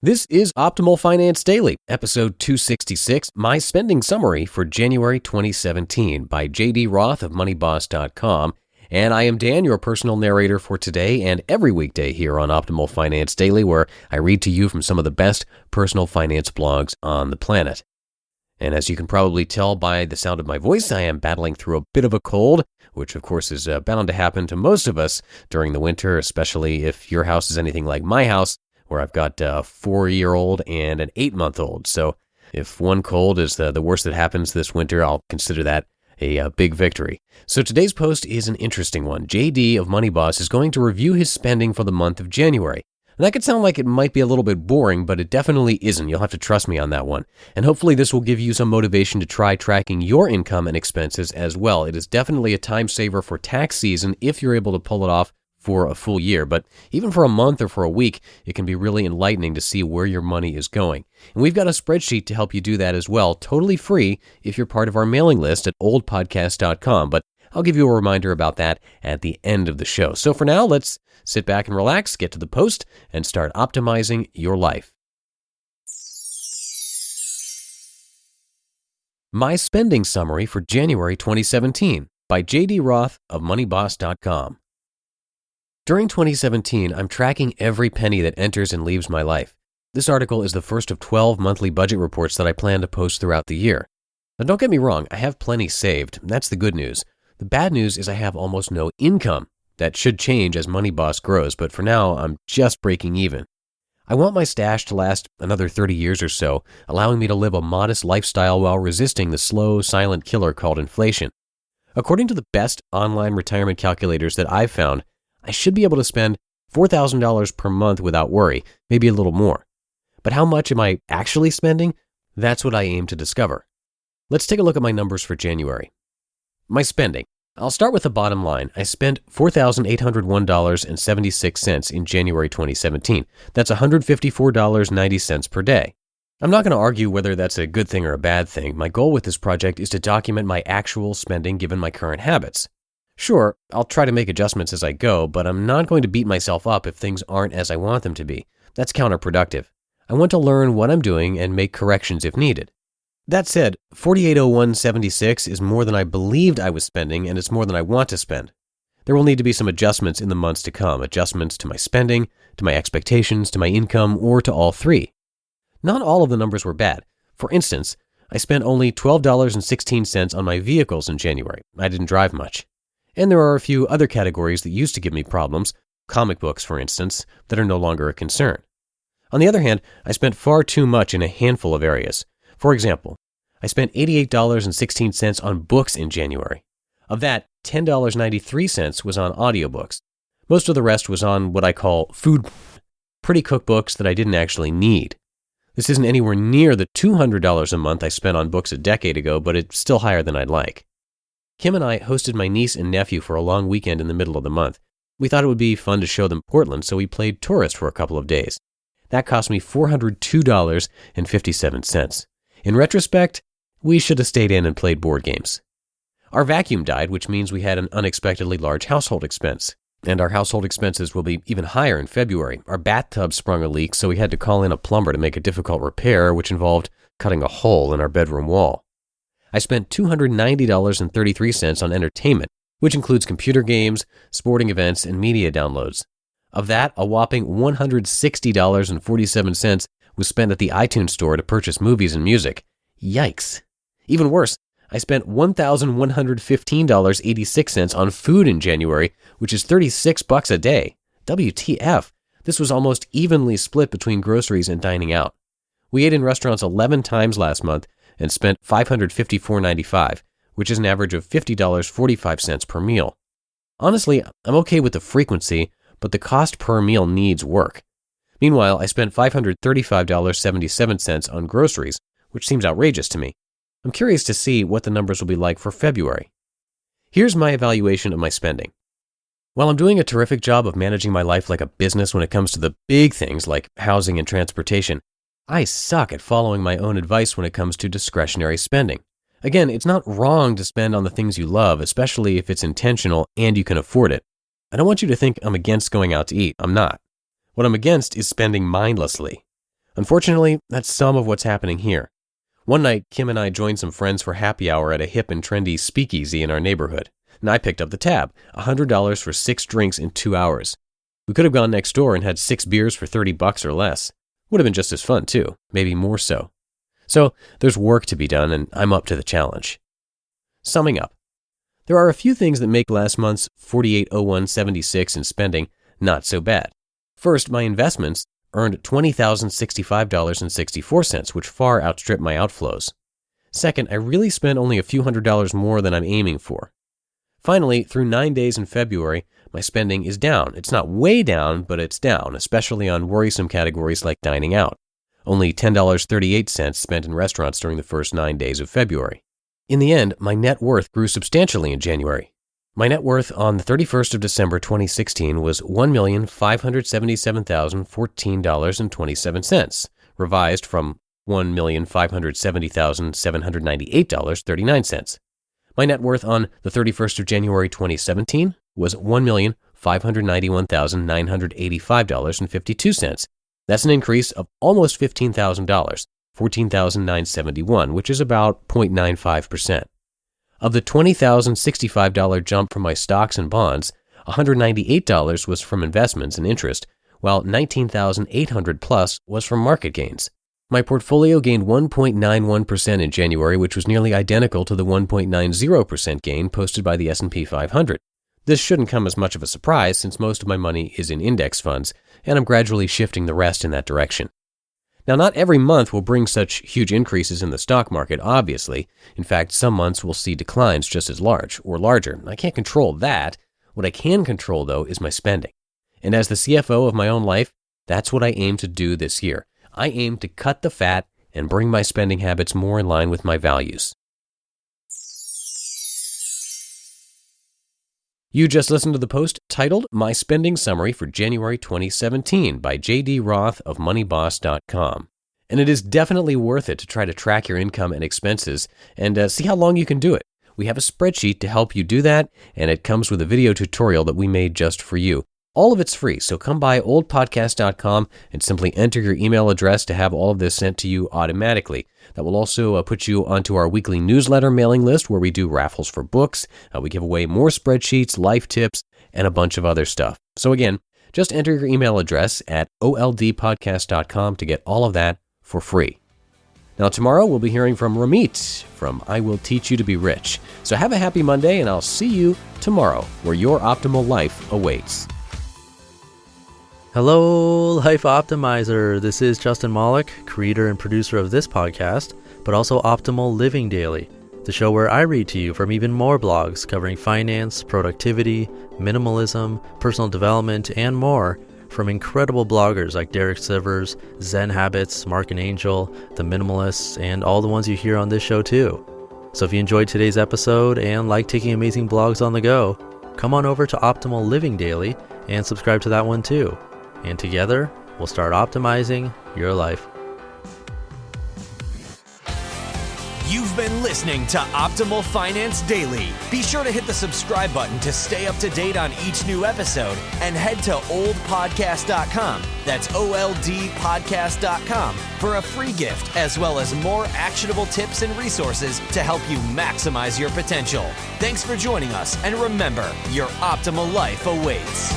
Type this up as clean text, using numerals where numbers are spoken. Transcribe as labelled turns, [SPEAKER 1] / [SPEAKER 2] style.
[SPEAKER 1] This is Optimal Finance Daily, episode 266, My Spending Summary for January 2017 by J.D. Roth of MoneyBoss.com. And I am Dan, your personal narrator for today and every weekday here on Optimal Finance Daily, where I read to you from some of the best personal finance blogs on the planet. And as you can probably tell by the sound of my voice, I am battling through a bit of a cold, which of course is bound to happen to most of us during the winter, especially if your house is anything like my house, where I've got a 4-year-old and an 8-month-old. So if one cold is the worst that happens this winter, I'll consider that a big victory. So today's post is an interesting one. JD of MoneyBoss is going to review his spending for the month of January. And that could sound like it might be a little bit boring, but it definitely isn't. You'll have to trust me on that one. And hopefully this will give you some motivation to try tracking your income and expenses as well. It is definitely a time saver for tax season if you're able to pull it off for a full year, but even for a month or for a week, it can be really enlightening to see where your money is going. And we've got a spreadsheet to help you do that as well, totally free if you're part of our mailing list at oldpodcast.com, but I'll give you a reminder about that at the end of the show. So for now, let's sit back and relax, get to the post, and start optimizing your life. My Spending Summary for January 2017 by J.D. Roth of MoneyBoss.com. During 2017, I'm tracking every penny that enters and leaves my life. This article is the first of 12 monthly budget reports that I plan to post throughout the year. Now don't get me wrong, I have plenty saved. That's the good news. The bad news is I have almost no income. That should change as MoneyBoss grows, but for now, I'm just breaking even. I want my stash to last another 30 years or so, allowing me to live a modest lifestyle while resisting the slow, silent killer called inflation. According to the best online retirement calculators that I've found, I should be able to spend $4,000 per month without worry, maybe a little more. But how much am I actually spending? That's what I aim to discover. Let's take a look at my numbers for January. My spending. I'll start with the bottom line. I spent $4,801.76 in January 2017. That's $154.90 per day. I'm not going to argue whether that's a good thing or a bad thing. My goal with this project is to document my actual spending given my current habits. Sure, I'll try to make adjustments as I go, but I'm not going to beat myself up if things aren't as I want them to be. That's counterproductive. I want to learn what I'm doing and make corrections if needed. That said, $4801.76 is more than I believed I was spending, and it's more than I want to spend. There will need to be some adjustments in the months to come, adjustments to my spending, to my expectations, to my income, or to all three. Not all of the numbers were bad. For instance, I spent only $12.16 on my vehicles in January. I didn't drive much. And there are a few other categories that used to give me problems, comic books, for instance, that are no longer a concern. On the other hand, I spent far too much in a handful of areas. For example, I spent $88.16 on books in January. Of that, $10.93 was on audiobooks. Most of the rest was on what I call food, pretty cookbooks that I didn't actually need. This isn't anywhere near the $200 a month I spent on books a decade ago, but it's still higher than I'd like. Kim and I hosted my niece and nephew for a long weekend in the middle of the month. We thought it would be fun to show them Portland, so we played tourist for a couple of days. That cost me $402.57. In retrospect, we should have stayed in and played board games. Our vacuum died, which means we had an unexpectedly large household expense. And our household expenses will be even higher in February. Our bathtub sprung a leak, so we had to call in a plumber to make a difficult repair, which involved cutting a hole in our bedroom wall. I spent $290.33 on entertainment, which includes computer games, sporting events, and media downloads. Of that, a whopping $160.47 was spent at the iTunes store to purchase movies and music. Yikes. Even worse, I spent $1,115.86 on food in January, which is $36 a day. WTF. This was almost evenly split between groceries and dining out. We ate in restaurants 11 times last month and spent $554.95, which is an average of $50.45 per meal. Honestly, I'm okay with the frequency, but the cost per meal needs work. Meanwhile, I spent $535.77 on groceries, which seems outrageous to me. I'm curious to see what the numbers will be like for February. Here's my evaluation of my spending. While I'm doing a terrific job of managing my life like a business when it comes to the big things like housing and transportation, I suck at following my own advice when it comes to discretionary spending. Again, it's not wrong to spend on the things you love, especially if it's intentional and you can afford it. I don't want you to think I'm against going out to eat. I'm not. What I'm against is spending mindlessly. Unfortunately, that's some of what's happening here. One night, Kim and I joined some friends for happy hour at a hip and trendy speakeasy in our neighborhood, and I picked up the tab, $100 for 6 drinks in 2 hours. We could have gone next door and had 6 beers for $30 or less. Would have been just as fun too, maybe more so. So there's work to be done, and I'm up to the challenge. Summing up, there are a few things that make last month's $48,0176 in spending not so bad. First, my investments earned $20,065.64, which far outstripped my outflows. Second, I really spent only a few $100s more than I'm aiming for. Finally, through 9 days in February, my spending is down. It's not way down, but it's down, especially on worrisome categories like dining out. Only $10.38 spent in restaurants during the first 9 days of February. In the end, my net worth grew substantially in January. My net worth on the 31st of December 2016 was $1,577,014.27, revised from $1,570,798.39. My net worth on the 31st of January 2017 was $1,591,985.52. That's an increase of almost $15,000, $14,971, which is about 0.95%. Of the $20,065 jump from my stocks and bonds, $198 was from investments and interest, while $19,800 plus was from market gains. My portfolio gained 1.91% in January, which was nearly identical to the 1.90% gain posted by the S&P 500. This shouldn't come as much of a surprise since most of my money is in index funds, and I'm gradually shifting the rest in that direction. Now, not every month will bring such huge increases in the stock market, obviously. In fact, some months will see declines just as large or larger. I can't control that. What I can control, though, is my spending. And as the CFO of my own life, that's what I aim to do this year. I aim to cut the fat and bring my spending habits more in line with my values. You just listened to the post titled My Spending Summary for January 2017 by J.D. Roth of MoneyBoss.com. And it is definitely worth it to try to track your income and expenses and see how long you can do it. We have a spreadsheet to help you do that, and it comes with a video tutorial that we made just for you. All of it's free, so come by oldpodcast.com and simply enter your email address to have all of this sent to you automatically. That will also put you onto our weekly newsletter mailing list where we do raffles for books. We give away more spreadsheets, life tips, and a bunch of other stuff. So again, just enter your email address at oldpodcast.com to get all of that for free. Now tomorrow we'll be hearing from Ramit from I Will Teach You to Be Rich. So have a happy Monday, and I'll see you tomorrow where your optimal life awaits.
[SPEAKER 2] Hello, Life Optimizer. This is Justin Malik, creator and producer of this podcast, but also Optimal Living Daily, the show where I read to you from even more blogs covering finance, productivity, minimalism, personal development, and more from incredible bloggers like Derek Sivers, Zen Habits, Mark and Angel, The Minimalists, and all the ones you hear on this show too. So if you enjoyed today's episode and like taking amazing blogs on the go, come on over to Optimal Living Daily and subscribe to that one too. And together, we'll start optimizing your life.
[SPEAKER 3] You've been listening to Optimal Finance Daily. Be sure to hit the subscribe button to stay up to date on each new episode and head to oldpodcast.com. That's OLDpodcast.com for a free gift as well as more actionable tips and resources to help you maximize your potential. Thanks for joining us, and remember, your optimal life awaits.